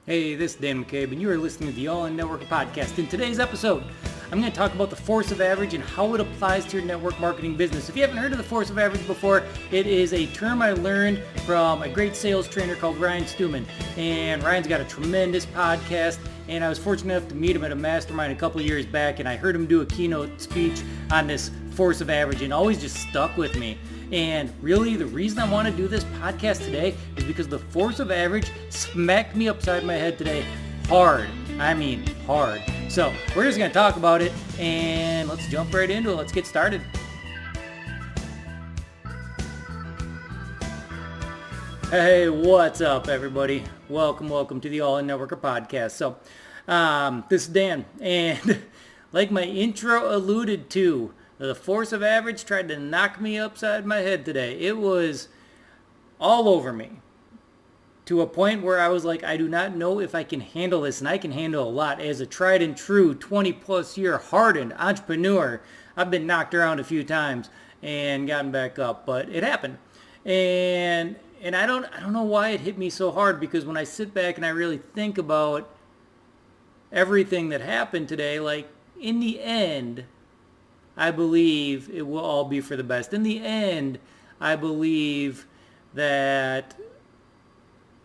Hey, this is Dan McCabe, and you are listening to the All-In Networker Podcast. In today's episode, I'm going to talk about the force of average and how it applies to your network marketing business. If you haven't heard of the force of average before, it is a term I learned from a great sales trainer called Ryan Stewmans. And Ryan's got a tremendous podcast, and I was fortunate enough to meet him at a mastermind a couple years back, and I heard him do a keynote speech on this force of average, and always just stuck with me. And really, the reason I want to do this podcast today is because the force of average smacked me upside my head today hard. I mean, hard. So we're just going to talk about it, and let's jump right into it. Let's get started. Hey, what's up, everybody? Welcome to the All-In Networker Podcast. So this is Dan, and like my intro alluded to, the force of average tried to knock me upside my head today. It was all over me to a point where I was like, I do not know if I can handle this, and I can handle a lot. As a tried and true 20 plus year hardened entrepreneur, I've been knocked around a few times and gotten back up, but it happened. And I don't know why it hit me so hard, because when I sit back and I really think about everything that happened today, like in the end, I believe it will all be for the best. In the end, I believe that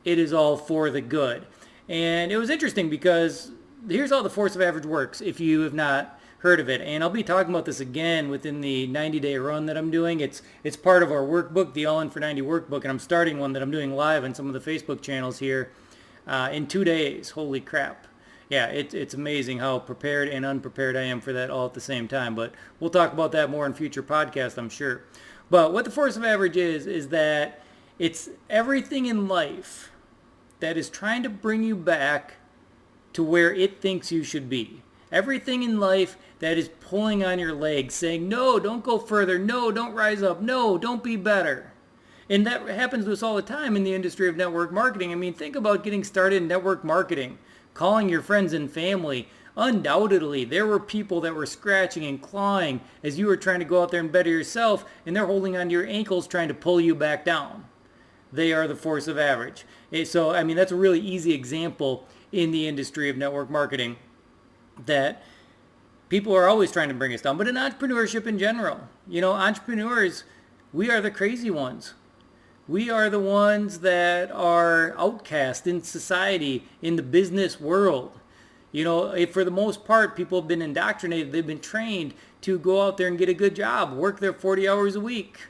it is all for the good. And it was interesting because here's how the force of average works, if you have not heard of it. And I'll be talking about this again within the 90-day run that I'm doing. It's part of our workbook, the All In for 90 workbook, and I'm starting one that I'm doing live on some of the Facebook channels here in 2 days. Holy crap. Yeah, it's amazing how prepared and unprepared I am for that all at the same time. But we'll talk about that more in future podcasts, I'm sure. But what the force of average is that it's everything in life that is trying to bring you back to where it thinks you should be. Everything in life that is pulling on your legs, saying, no, don't go further. No, don't rise up. No, don't be better. And that happens to us all the time in the industry of network marketing. I mean, think about getting started in network marketing. Calling your friends and family. Undoubtedly, there were people that were scratching and clawing as you were trying to go out there and better yourself, and they're holding onto your ankles trying to pull you back down. They are the force of average. So, I mean, that's a really easy example in the industry of network marketing, that people are always trying to bring us down. But in entrepreneurship in general, entrepreneurs, we are the crazy ones. We are the ones that are outcast in society, in the business world. For the most part, people have been indoctrinated. They've been trained to go out there and get a good job, work their 40 hours a week,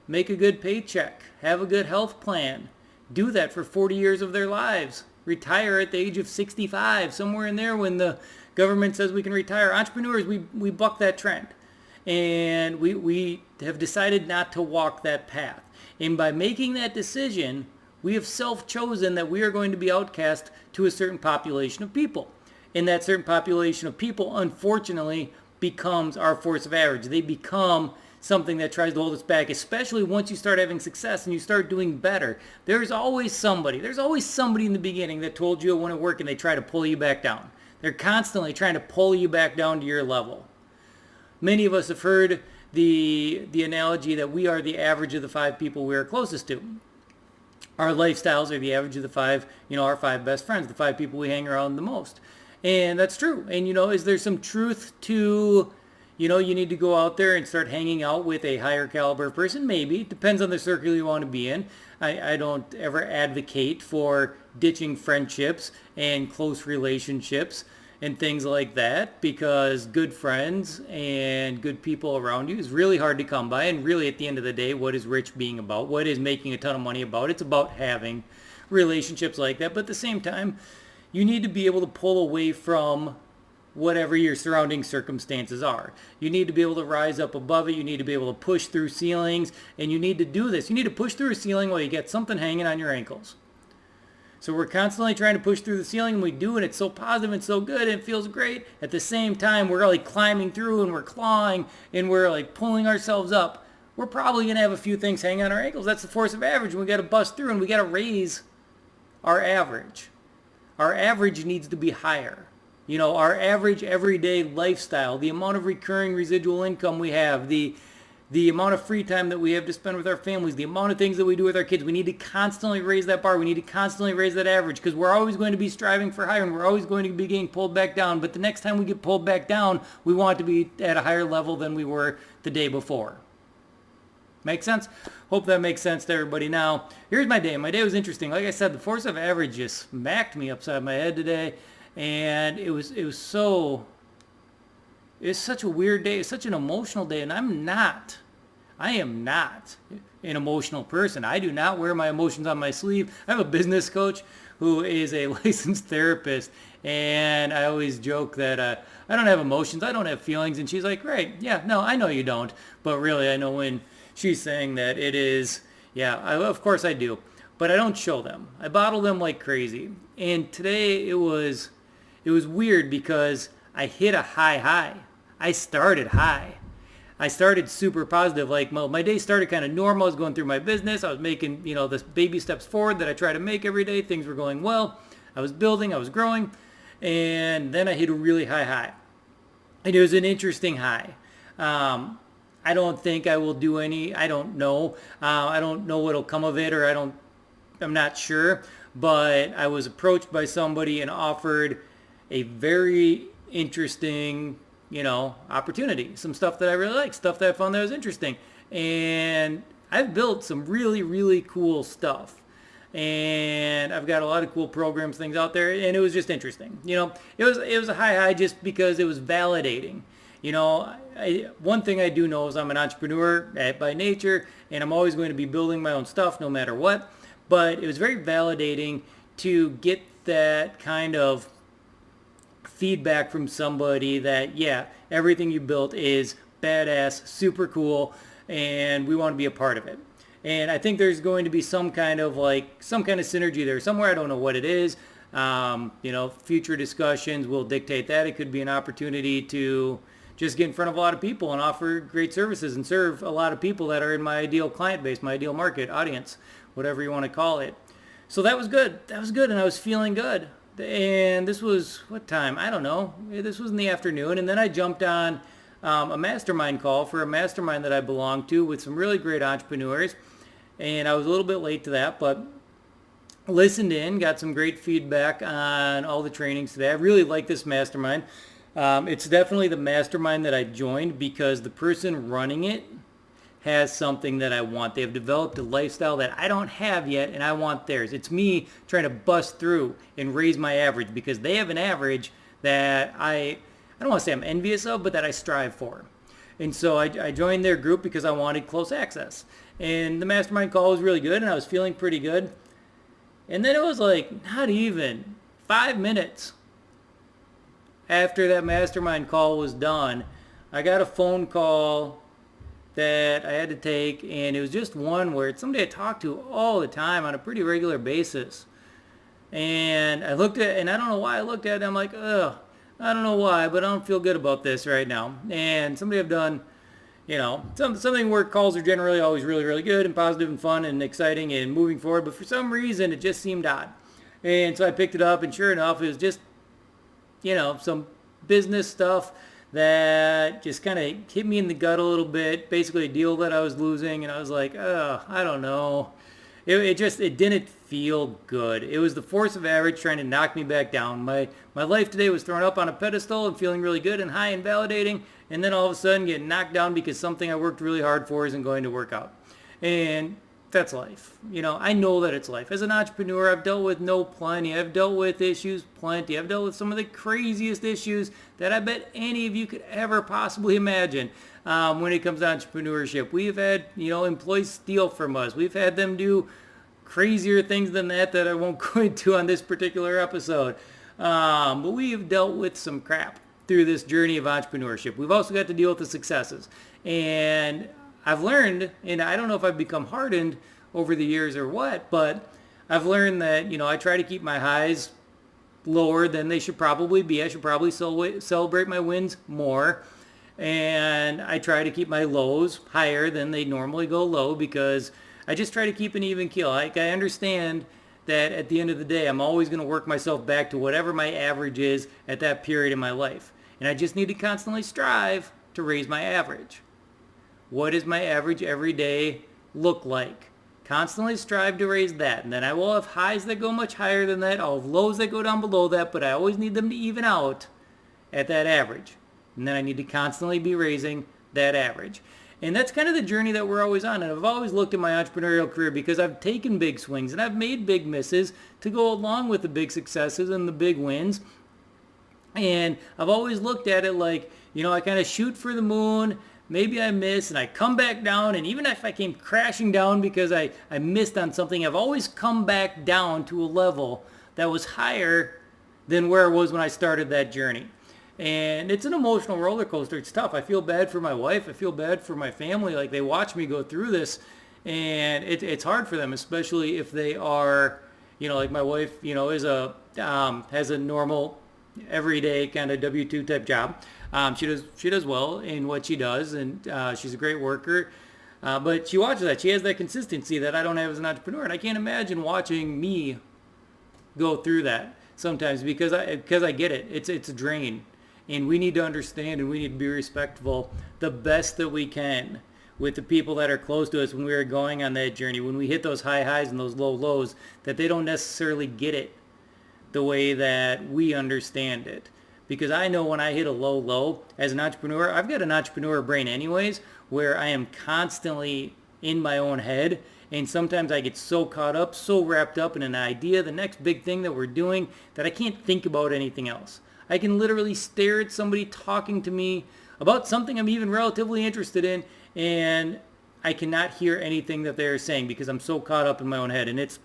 make a good paycheck, have a good health plan, do that for 40 years of their lives, retire at the age of 65, somewhere in there when the government says we can retire. Entrepreneurs, we buck that trend. And we have decided not to walk that path. And by making that decision, we have self-chosen that we are going to be outcast to a certain population of people. And that certain population of people, unfortunately, becomes our force of average. They become something that tries to hold us back, especially once you start having success and you start doing better. There's always somebody in the beginning that told you it wouldn't work, and they try to pull you back down. They're constantly trying to pull you back down to your level. Many of us have heard the analogy that we are the average of the 5 people we are closest to. Our lifestyles are the average of the 5, our 5 best friends, the 5 people we hang around the most. And that's true. And, is there some truth to, you need to go out there and start hanging out with a higher caliber person? Maybe. It depends on the circle you want to be in. I don't ever advocate for ditching friendships and close relationships and things like that, because good friends and good people around you is really hard to come by. And really, at the end of the day, what is rich being about? What is making a ton of money about? It's about having relationships like that. But at the same time, you need to be able to pull away from whatever your surrounding circumstances are. You need to be able to rise up above it. You need to be able to push through ceilings. And you need to do this. You need to push through a ceiling while you get something hanging on your ankles. So we're constantly trying to push through the ceiling, and we do, and it's so positive and so good, and it feels great. At the same time, we're like climbing through, and we're clawing, and we're like pulling ourselves up. We're probably going to have a few things hang on our ankles. That's the force of average. We got to bust through, and we got to raise our average. Our average needs to be higher. Our average everyday lifestyle, the amount of recurring residual income we have, the the amount of free time that we have to spend with our families, the amount of things that we do with our kids. We need to constantly raise that bar. We need to constantly raise that average because we're always going to be striving for higher and we're always going to be getting pulled back down. But the next time we get pulled back down, we want to be at a higher level than we were the day before. Make sense? Hope that makes sense to everybody. Now, here's my day. My day was interesting. Like I said, the force of average just smacked me upside my head today. And it was such a weird day. It's such an emotional day. And I am not an emotional person. I do not wear my emotions on my sleeve. I have a business coach who is a licensed therapist. And I always joke that I don't have emotions. I don't have feelings. And she's like, right, yeah, no, I know you don't. But really, I know when she's saying that it is, of course I do. But I don't show them. I bottle them like crazy. And today it was weird because I hit a high. I started high. I started super positive. Like my day started kind of normal. I was going through my business. I was making, the baby steps forward that I try to make every day. Things were going well. I was building. I was growing. And then I hit a really high. And it was an interesting high. I don't think I will do any. I don't know. I don't know what'll come of it, or I'm not sure. But I was approached by somebody and offered a very interesting, opportunity. Some stuff that I really like, stuff that I found that was interesting. And I've built some really, really cool stuff. And I've got a lot of cool programs, things out there, and it was just interesting. It was a high just because it was validating. One thing I do know is I'm an entrepreneur by nature, and I'm always going to be building my own stuff no matter what. But it was very validating to get that kind of feedback from somebody that, everything you built is badass, super cool, and we want to be a part of it. And I think there's going to be some kind of synergy there somewhere. I don't know what it is. Future discussions will dictate that. It could be an opportunity to just get in front of a lot of people and offer great services and serve a lot of people that are in my ideal client base, my ideal market, audience, whatever you want to call it. So that was good. And I was feeling good. And this was, what time? I don't know. This was in the afternoon. And then I jumped on a mastermind call for a mastermind that I belong to with some really great entrepreneurs. And I was a little bit late to that, but listened in, got some great feedback on all the trainings today. I really like this mastermind. It's definitely the mastermind that I joined because the person running it has something that I want. They have developed a lifestyle that I don't have yet, and I want theirs. It's me trying to bust through and raise my average because they have an average that I don't want to say I'm envious of, but that I strive for. And so I joined their group because I wanted close access. And the mastermind call was really good, and I was feeling pretty good. And then it was like not even 5 minutes after that mastermind call was done, I got a phone call that I had to take, and it was just one where it's somebody I talk to all the time on a pretty regular basis. And I looked at, and I don't know why I looked at it, I'm like, ugh, I don't know why, but I don't feel good about this right now. And somebody I've done, something where calls are generally always really, really good and positive and fun and exciting and moving forward, but for some reason it just seemed odd. And so I picked it up, and sure enough, it was just, some business stuff that just kind of hit me in the gut a little bit, basically a deal that I was losing, and I was like, oh, I don't know. It didn't feel good. It was the force of average trying to knock me back down. My life today was thrown up on a pedestal and feeling really good and high and validating, and then all of a sudden getting knocked down because something I worked really hard for isn't going to work out. And that's life. I know that it's life. As an entrepreneur, I've dealt with no plenty. I've dealt with issues plenty. I've dealt with some of the craziest issues that I bet any of you could ever possibly imagine when it comes to entrepreneurship. We've had, employees steal from us. We've had them do crazier things than that I won't go into on this particular episode. But we've dealt with some crap through this journey of entrepreneurship. We've also got to deal with the successes. And I've learned, and I don't know if I've become hardened over the years or what, but I've learned that, I try to keep my highs lower than they should probably be. I should probably celebrate my wins more. And I try to keep my lows higher than they normally go low because I just try to keep an even keel. I understand that at the end of the day, I'm always going to work myself back to whatever my average is at that period in my life. And I just need to constantly strive to raise my average. what does my average every day look like? Constantly strive to raise that. And then I will have highs that go much higher than that. I'll have lows that go down below that, but I always need them to even out at that average. And then I need to constantly be raising that average. And that's kind of the journey that we're always on. And I've always looked at my entrepreneurial career because I've taken big swings and I've made big misses to go along with the big successes and the big wins. And I've always looked at it like, I kind of shoot for the moon. Maybe I miss and I come back down. And even if I came crashing down because I missed on something, I've always come back down to a level that was higher than where I was when I started that journey. And it's an emotional roller coaster. It's tough. I feel bad for my wife. I feel bad for my family. Like, they watch me go through this, and it's hard for them, especially if they are, like my wife, is has a normal, everyday kind of W-2 type job. She does well in what she does, and she's a great worker. But she watches that. She has that consistency that I don't have as an entrepreneur, and I can't imagine watching me go through that sometimes because I get it. It's a drain. And we need to understand and we need to be respectful the best that we can with the people that are close to us when we are going on that journey. When we hit those high highs and those low lows, that they don't necessarily get it the way that we understand it. Because I know when I hit a low low as an entrepreneur, I've got an entrepreneur brain anyways, where I am constantly in my own head. And sometimes I get so caught up, so wrapped up in an idea, the next big thing that we're doing, that I can't think about anything else. I can literally stare at somebody talking to me about something I'm even relatively interested in, and I cannot hear anything that they're saying because I'm so caught up in my own head. And it's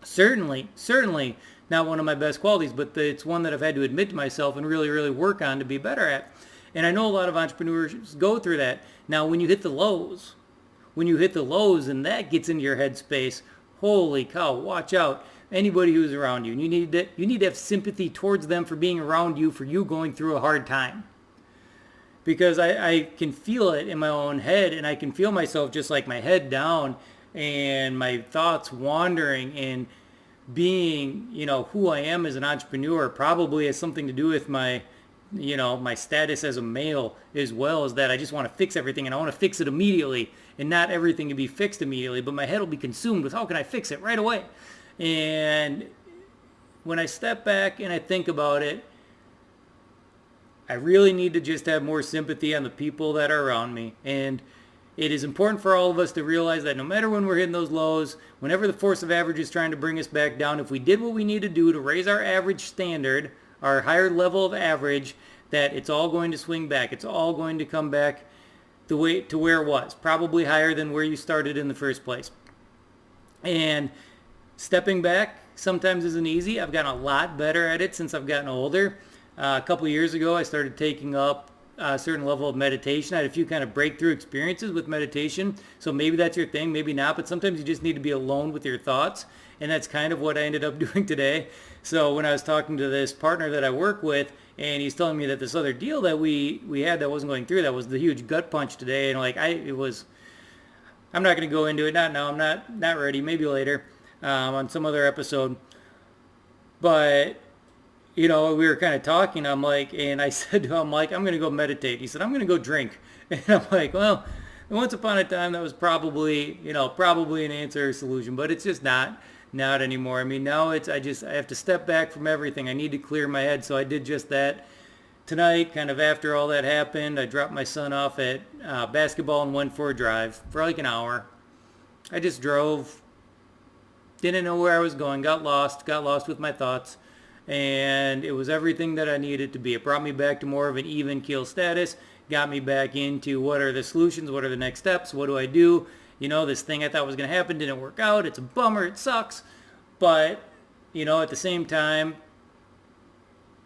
certainly not one of my best qualities, but it's one that I've had to admit to myself and really, really work on to be better at. And I know a lot of entrepreneurs go through that. Now, when you hit the lows and that gets into your headspace, holy cow, watch out. Anybody who's around you. And you need to have sympathy towards them for being around you, for you going through a hard time. Because I can feel it in my own head, and I can feel myself just like my head down and my thoughts wandering, and being, who I am as an entrepreneur probably has something to do with my status as a male, as well as that I just want to fix everything and I want to fix it immediately, and not everything can be fixed immediately, but my head will be consumed with how can I fix it right away. And when I step back and I think about it, I really need to just have more sympathy on the people that are around me. And it is important for all of us to realize that no matter when we're hitting those lows, whenever the force of average is trying to bring us back down, if we did what we need to do to raise our average standard, our higher level of average, that it's all going to swing back. It's all going to come back the way to where it was, probably higher than where you started in the first place. And stepping back sometimes isn't easy. I've gotten a lot better at it since I've gotten older. A couple of years ago, I started taking up a certain level of meditation. I had a few kind of breakthrough experiences with meditation. So maybe that's your thing, maybe not. But sometimes you just need to be alone with your thoughts. And that's kind of what I ended up doing today. So when I was talking to this partner that I work with, and he's telling me that this other deal that we had that wasn't going through, that was the huge gut punch today. And I'm not going to go into it. Not now. I'm not ready. Maybe later. On some other episode. But, we were kind of talking, and I said to him, I'm going to go meditate. He said, I'm going to go drink. And I'm like, well, once upon a time that was probably an answer or solution, but it's just not anymore. I mean, now I have to step back from everything. I need to clear my head. So I did just that tonight, kind of after all that happened. I dropped my son off at basketball and went for a drive for like an hour. I just drove. Didn't know where I was going, got lost with my thoughts, and it was everything that I needed to be. It brought me back to more of an even keel status, got me back into what are the solutions, what are the next steps, what do I do? This thing I thought was going to happen didn't work out, it's a bummer, it sucks, but, at the same time,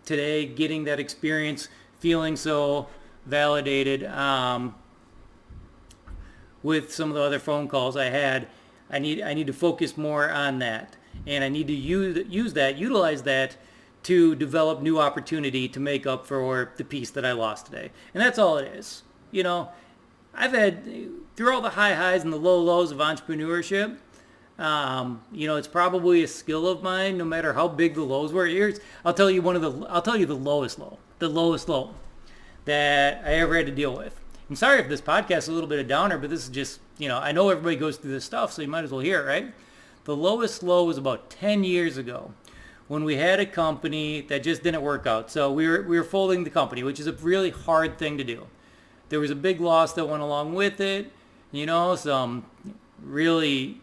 today, getting that experience, feeling so validated with some of the other phone calls I had, I need to focus more on that, and I need to utilize that to develop new opportunity to make up for the piece that I lost today. And that's all it is. I've had, through all the high highs and the low lows of entrepreneurship, it's probably a skill of mine, no matter how big the lows were. I'll tell you the lowest low that I ever had to deal with. I'm sorry if this podcast is a little bit of downer, but this is just, I know everybody goes through this stuff, so you might as well hear it, right? The lowest low was about 10 years ago when we had a company that just didn't work out. So we were folding the company, which is a really hard thing to do. There was a big loss that went along with it, some really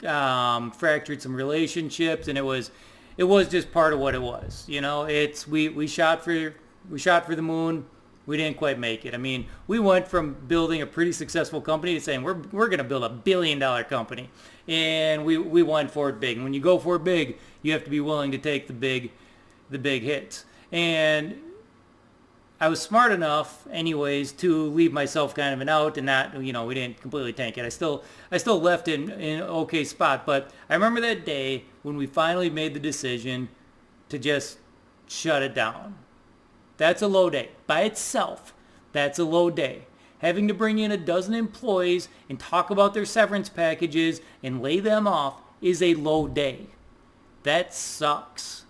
fractured some relationships, and it was just part of what it was. It's we shot for the moon. We didn't quite make it. I mean, we went from building a pretty successful company to saying we're going to build $1 billion company, and we went for it big. And when you go for it big, you have to be willing to take the big hits. And I was smart enough, anyways, to leave myself kind of an out, and not, we didn't completely tank it. I still left it in an okay spot. But I remember that day when we finally made the decision to just shut it down. That's a low day. By itself, that's a low day. Having to bring in a dozen employees and talk about their severance packages and lay them off is a low day. That sucks.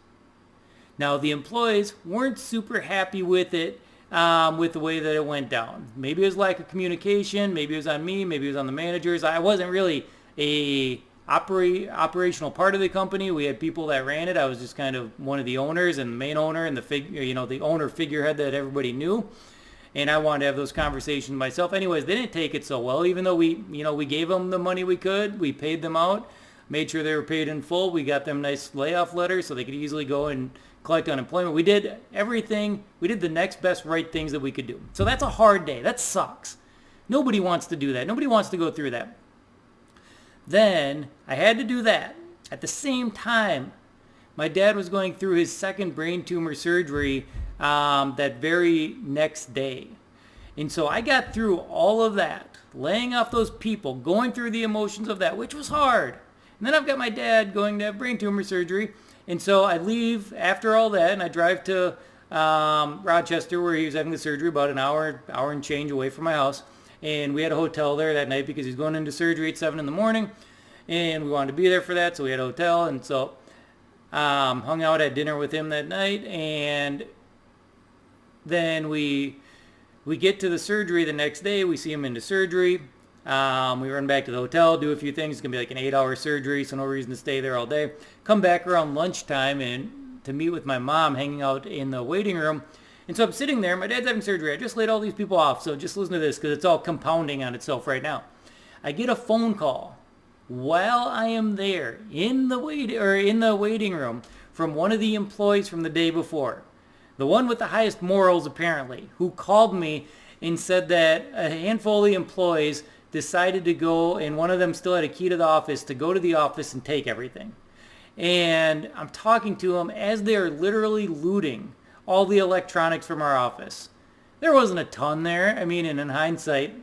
Now, the employees weren't super happy with it, with the way that it went down. Maybe it was lack of communication. Maybe it was on me. Maybe it was on the managers. I wasn't really a operational part of the company. We had people that ran it. I was just kind of one of the owners and the main owner and the owner figurehead that everybody knew. And I wanted to have those conversations myself. Anyways, they didn't take it so well, even though we gave them the money we could. We paid them out, made sure they were paid in full. We got them nice layoff letters so they could easily go and collect unemployment. We did everything. We did the next best right things that we could do. So that's a hard day. That sucks. Nobody wants to do that. Nobody wants to go through that. Then I had to do that. At the same time, my dad was going through his second brain tumor surgery that very next day. And so I got through all of that, laying off those people, going through the emotions of that, which was hard. And then I've got my dad going to have brain tumor surgery. And so I leave after all that, and I drive to Rochester, where he was having the surgery, about an hour and change away from my house. And we had a hotel there that night because he's going into surgery at 7 in the morning. And we wanted to be there for that, so we had a hotel. And so hung out at dinner with him that night. And then we get to the surgery the next day. We see him into surgery. We run back to the hotel, do a few things. It's going to be like an 8-hour surgery, so no reason to stay there all day. Come back around lunchtime and to meet with my mom, hanging out in the waiting room. And so I'm sitting there. My dad's having surgery. I just laid all these people off, so just listen to this because it's all compounding on itself right now. I get a phone call while I am there in the waiting room from one of the employees from the day before, the one with the highest morals apparently, who called me and said that a handful of the employees decided to go, and one of them still had a key to the office, to go to the office and take everything. And I'm talking to them as they're literally looting all the electronics from our office. There wasn't a ton there. I mean, and in hindsight,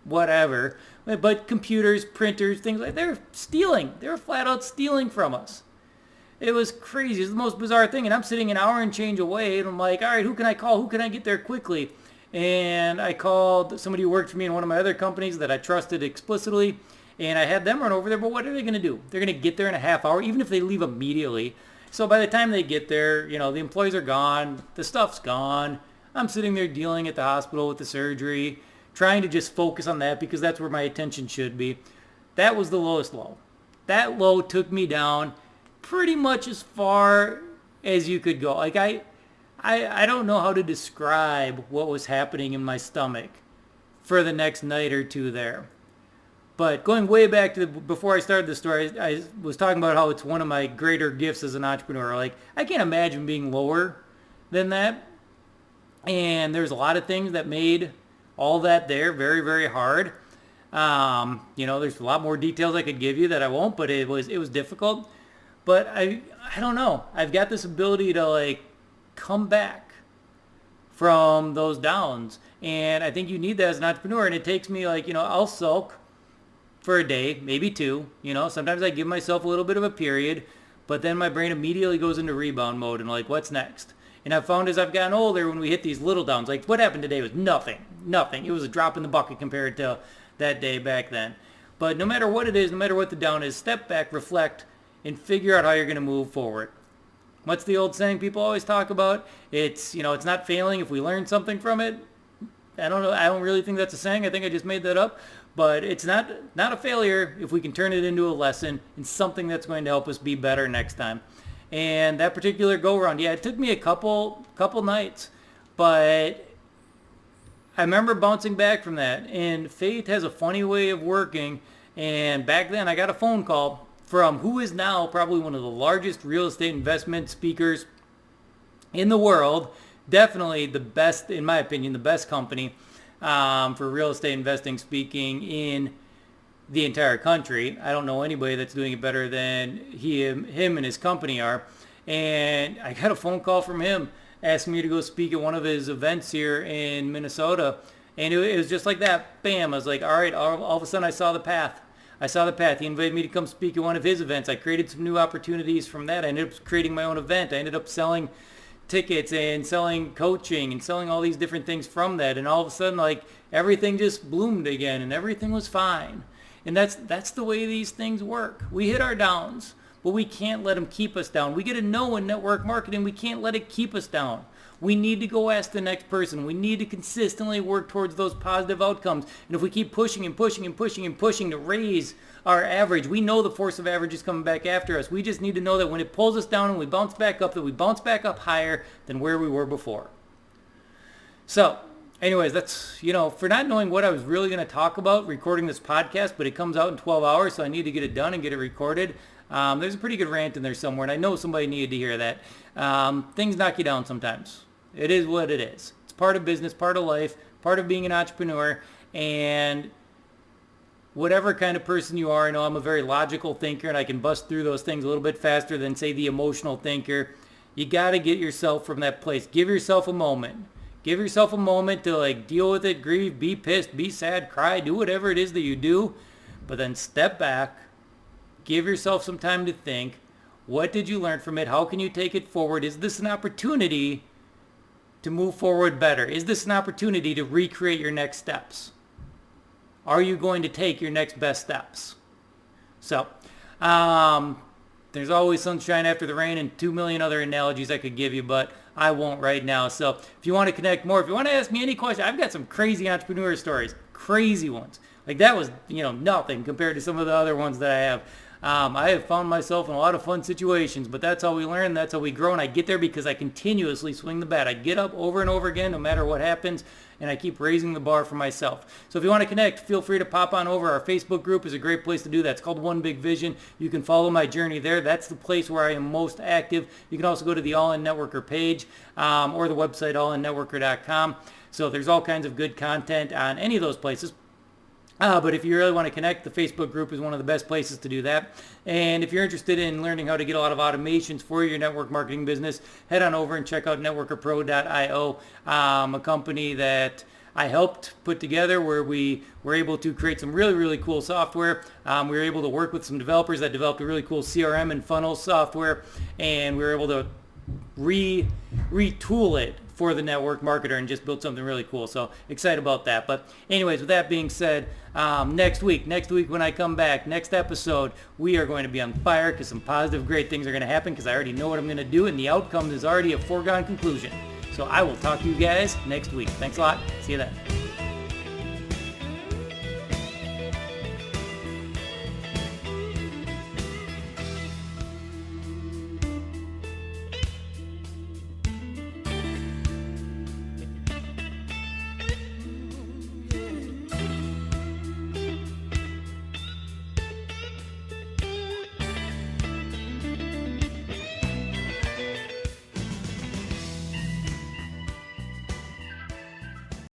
whatever. But computers, printers, things like that, they were stealing. They were flat out stealing from us. It was crazy. It's the most bizarre thing. And I'm sitting an hour and change away, and I'm like, all right, who can I call? Who can I get there quickly? And I called somebody who worked for me in one of my other companies that I trusted explicitly, and I had them run over there. But what are they going to do? They're going to get there in a half hour, even if they leave immediately. So by the time they get there, the employees are gone. The stuff's gone. I'm sitting there dealing at the hospital with the surgery, trying to just focus on that because that's where my attention should be. That was the lowest low. That low took me down pretty much as far as you could go. Like I don't know how to describe what was happening in my stomach for the next night or two there. But going way back to before I started the story, I was talking about how it's one of my greater gifts as an entrepreneur. Like, I can't imagine being lower than that. And there's a lot of things that made all that there very, very hard. There's a lot more details I could give you that I won't, but it was difficult. But I don't know. I've got this ability to come back from those downs. And I think you need that as an entrepreneur. And it takes me I'll sulk for a day, maybe two. Sometimes I give myself a little bit of a period, but then my brain immediately goes into rebound mode and what's next? And I've found as I've gotten older, when we hit these little downs, like what happened today was nothing. It was a drop in the bucket compared to that day back then. But no matter what it is, no matter what the down is, step back, reflect, and figure out how you're going to move forward. What's the old saying people always talk about? It's not failing if we learn something from it. I don't know. I don't really think that's a saying. I think I just made that up. But it's not a failure if we can turn it into a lesson and something that's going to help us be better next time. And that particular go-round, yeah, it took me a couple nights. But I remember bouncing back from that. And fate has a funny way of working. And back then I got a phone call from who is now probably one of the largest real estate investment speakers in the world. Definitely the best, in my opinion, the best company for real estate investing speaking in the entire country. I don't know anybody that's doing it better than him and his company are. And I got a phone call from him asking me to go speak at one of his events here in Minnesota. And it was just like that. Bam. I was like, all right, all of a sudden I saw the path. He invited me to come speak at one of his events. I created some new opportunities from that. I ended up creating my own event. I ended up selling tickets and selling coaching and selling all these different things from that. And all of a sudden, like, everything just bloomed again and everything was fine. And that's the way these things work. We hit our downs, but we can't let them keep us down. We get to know in network marketing, we can't let it keep us down. We need to go ask the next person. We need to consistently work towards those positive outcomes. And if we keep pushing and pushing and pushing and pushing to raise our average, we know the force of average is coming back after us. We just need to know that when it pulls us down and we bounce back up, that we bounce back up higher than where we were before. So, anyways, that's, for not knowing what I was really going to talk about recording this podcast, but it comes out in 12 hours, so I need to get it done and get it recorded. There's a pretty good rant in there somewhere, and I know somebody needed to hear that. Things knock you down sometimes. It is what it is. It's part of business, part of life, part of being an entrepreneur, and whatever kind of person you are, I know I'm a very logical thinker, and I can bust through those things a little bit faster than, say, the emotional thinker. You got to get yourself from that place. Give yourself a moment. Give yourself a moment to, deal with it, grieve, be pissed, be sad, cry, do whatever it is that you do, but then step back. Give yourself some time to think. What did you learn from it? How can you take it forward? Is this an opportunity to move forward better? Is this an opportunity to recreate your next steps? Are you going to take your next best steps? So, there's always sunshine after the rain and 2 million other analogies I could give you, but I won't right now. So if you want to connect more, if you want to ask me any question, I've got some crazy entrepreneur stories, crazy ones. Like that was, nothing compared to some of the other ones that I have. I have found myself in a lot of fun situations, but that's how we learn, that's how we grow, and I get there because I continuously swing the bat. I get up over and over again no matter what happens, and I keep raising the bar for myself. So if you want to connect, feel free to pop on over. Our Facebook group is a great place to do that. It's called One Big Vision. You can follow my journey there. That's the place where I am most active. You can also go to the All In Networker page or the website allinnetworker.com. So there's all kinds of good content on any of those places. But if you really want to connect, the Facebook group is one of the best places to do that. And if you're interested in learning how to get a lot of automations for your network marketing business, head on over and check out networkerpro.io, a company that I helped put together where we were able to create some really, really cool software. We were able to work with some developers that developed a really cool CRM and funnel software, and we were able to retool it for the network marketer and just build something really cool. So excited about that. But anyways, with that being said, next week when I come back, next episode, we are going to be on fire because some positive, great things are going to happen because I already know what I'm going to do and the outcome is already a foregone conclusion. So I will talk to you guys next week. Thanks a lot. See you then.